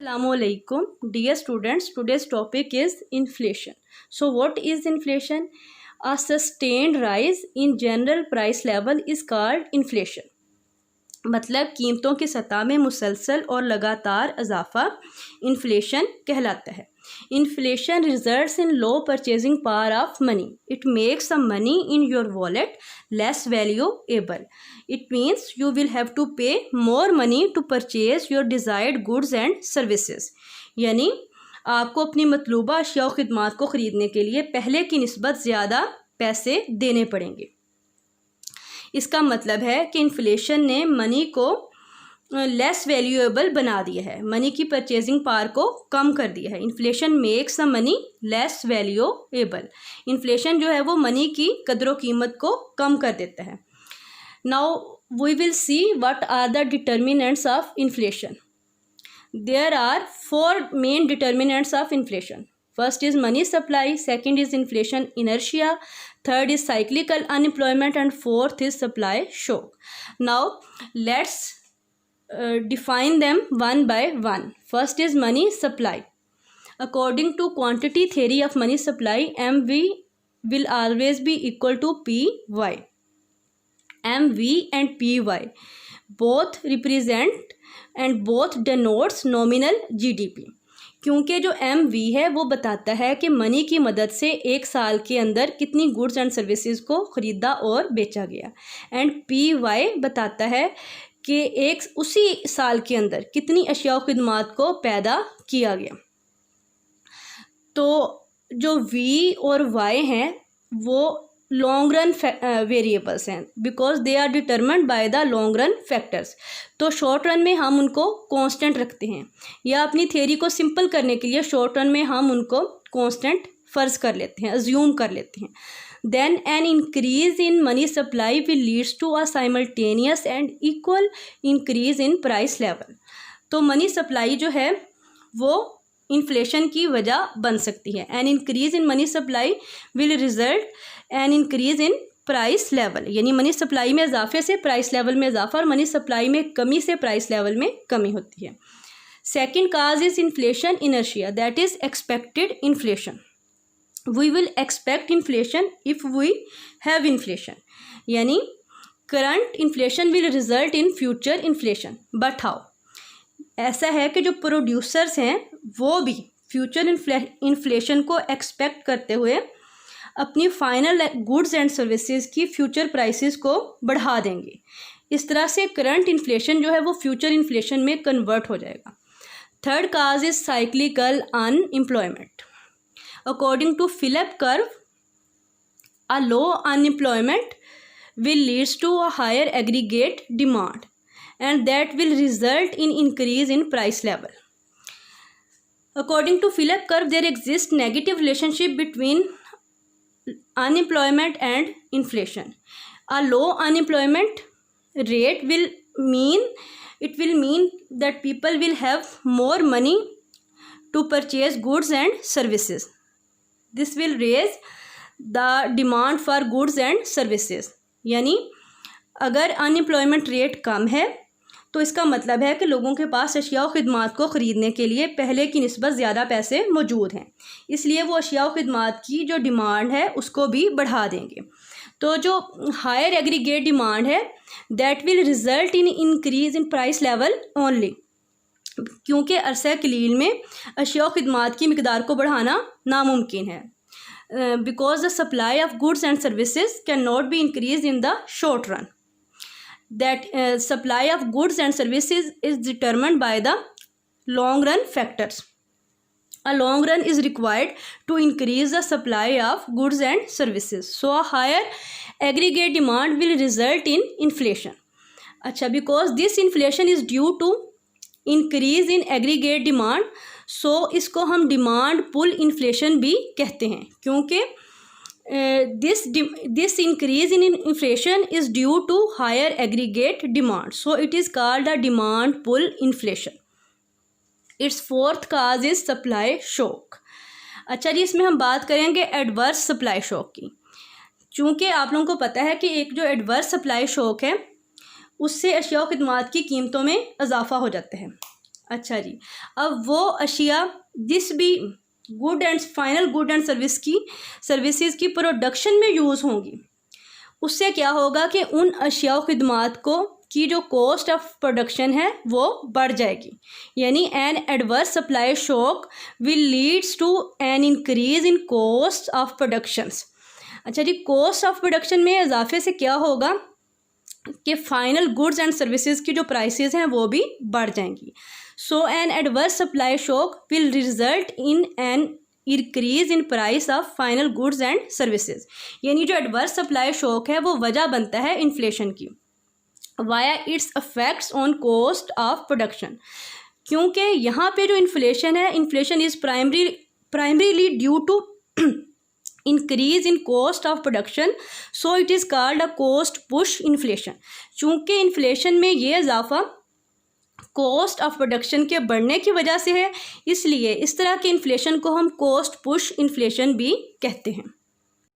Assalamualaikum, dear students. Today's topic is inflation. So what is inflation? A sustained rise in general price level is called inflation. मतलब कीमतों की सतह में मुसलसल और लगातार इजाफा इन्फ्लेशन कहलाता है. Inflation results in low purchasing power of money. It makes the money in your wallet less valuable. It means you will have to pay more money to purchase your desired goods and services. यानी आपको अपनी मतलूबा अशिया और खिदमात को ख़रीदने के लिए पहले की निस्बत ज़्यादा पैसे देने पड़ेंगे. इसका मतलब है कि इन्फ्लेशन ने मनी को लेस वैल्यूएबल बना दिया है, मनी की परचेजिंग पावर को कम कर दिया है. Inflation makes the money less valuable. Inflation जो है वो मनी की कदर व कीमत को कम कर देता है. Now we will see what are the determinants of inflation. There are 4 main determinants of inflation. First is money supply, second is inflation inertia, third is cyclical unemployment, and fourth is supply shock. Now let's define them one by one. First is money supply. According to quantity theory of money supply, MV will always be equal to PY. MV and PY both represent and both denotes nominal GDP. क्योंकि जो MV है वो बताता है कि money की मदद से एक साल के अंदर कितनी गुड्स एंड सर्विसेज को ख़रीदा और बेचा गया, एंड PY बताता है कि एक उसी साल के अंदर कितनी अशिया और खिदमात को पैदा किया गया. तो जो V और Y हैं वो लॉन्ग रन वेरिएबल्स हैं, because they are determined by the long run factors. तो शॉर्ट रन में हम उनको कांस्टेंट रखते हैं, या अपनी थ्योरी को सिंपल करने के लिए शॉर्ट रन में हम उनको कांस्टेंट फ़र्ज़ कर लेते हैं, अज्यूम कर लेते हैं. Then an increase in money supply will leads to a simultaneous and equal increase in price level. तो मनी सप्लाई जो है वो इन्फ्लेशन की वजह बन सकती है. An increase in money supply will result an increase in price level. यानी मनी सप्लाई में इजाफे से प्राइस लेवल में इजाफा, और मनी सप्लाई में कमी से प्राइस लेवल में कमी होती है. Second cause is inflation inertia, that is expected inflation. We will expect inflation if we have inflation. यानी current inflation will result in future inflation. But how? ऐसा है कि जो प्रोड्यूसर्स हैं वो भी फ्यूचर इन्फ्लेशन को एक्सपेक्ट करते हुए अपनी फाइनल गुड्स एंड सर्विसेज की फ्यूचर प्राइसेस को बढ़ा देंगे. इस तरह से करंट इन्फ्लेशन जो है वो फ्यूचर इन्फ्लेशन में कन्वर्ट हो जाएगा. Third cause is cyclical unemployment. According to Philip curve, a low unemployment will leads to a higher aggregate demand and that will result in increase in price level. According to Philip curve, there exists negative relationship between unemployment and inflation. A low unemployment rate will mean that people will have more money to purchase goods and services. This will raise the demand for goods and services. यानी अगर unemployment rate कम है तो इसका मतलब है कि लोगों के पास अशिया और ख़िदमात को ख़रीदने के लिए पहले की निस्बत ज़्यादा पैसे मौजूद हैं, इसलिए वो अशिया और ख़िदमात की जो डिमांड है उसको भी बढ़ा देंगे. तो जो हायर एग्रीगेट डिमांड है that will result in increase in price level only. क्योंकि अरसा कलील में अशिया और ख़िदमात की मिकदार को बढ़ाना नामुमकिन है, because the supply of goods and services can not be increase in the short run. That supply of goods and services is determined by the long run factors. A long run is required to increase the supply of goods and services. So a higher aggregate demand will result in inflation. अच्छा, because this inflation is due to increase in aggregate demand, so इसको हम demand pull inflation भी कहते हैं, क्योंकि this increase in inflation is due to higher aggregate demand, so it is called a demand pull inflation. Its fourth cause is supply shock. अच्छा जी, इसमें हम बात करेंगे एडवर्स सप्लाई शॉक की. चूँकि आप लोगों को पता है कि एक जो एडवर्स सप्लाई शॉक है उससे अशिया और खिदमात की कीमतों में इजाफा हो जाता है. अच्छा जी, अब वो अशिया जिस भी good and final good and services की प्रोडक्शन में यूज़ होंगी, उससे क्या होगा कि उन अशिया खिदमात को की जो कॉस्ट ऑफ प्रोडक्शन है वो बढ़ जाएगी। यानी an adverse supply shock will leads to an increase in cost of productions. अच्छा जी, कॉस्ट ऑफ प्रोडक्शन में इजाफे से क्या होगा कि फाइनल गुड्स एंड सर्विसेज की जो प्राइसेस हैं वो भी बढ़ जाएंगी। So an adverse supply shock will result in an increase in price of final goods and services. यानी जो एडवर्स सप्लाई शॉक है वो वजह बनता है इन्फ्लेशन की, via its affects on cost of production. क्योंकि यहाँ पे जो इन्फ्लेशन है, inflation is primarily due to increase in cost of production, so it is called a cost push inflation. चूँकि इन्फ्लेशन में ये इजाफा कॉस्ट ऑफ प्रोडक्शन के बढ़ने की वजह से है, इसलिए इस तरह के इन्फ्लेशन को हम कॉस्ट पुश इन्फ्लेशन भी कहते हैं।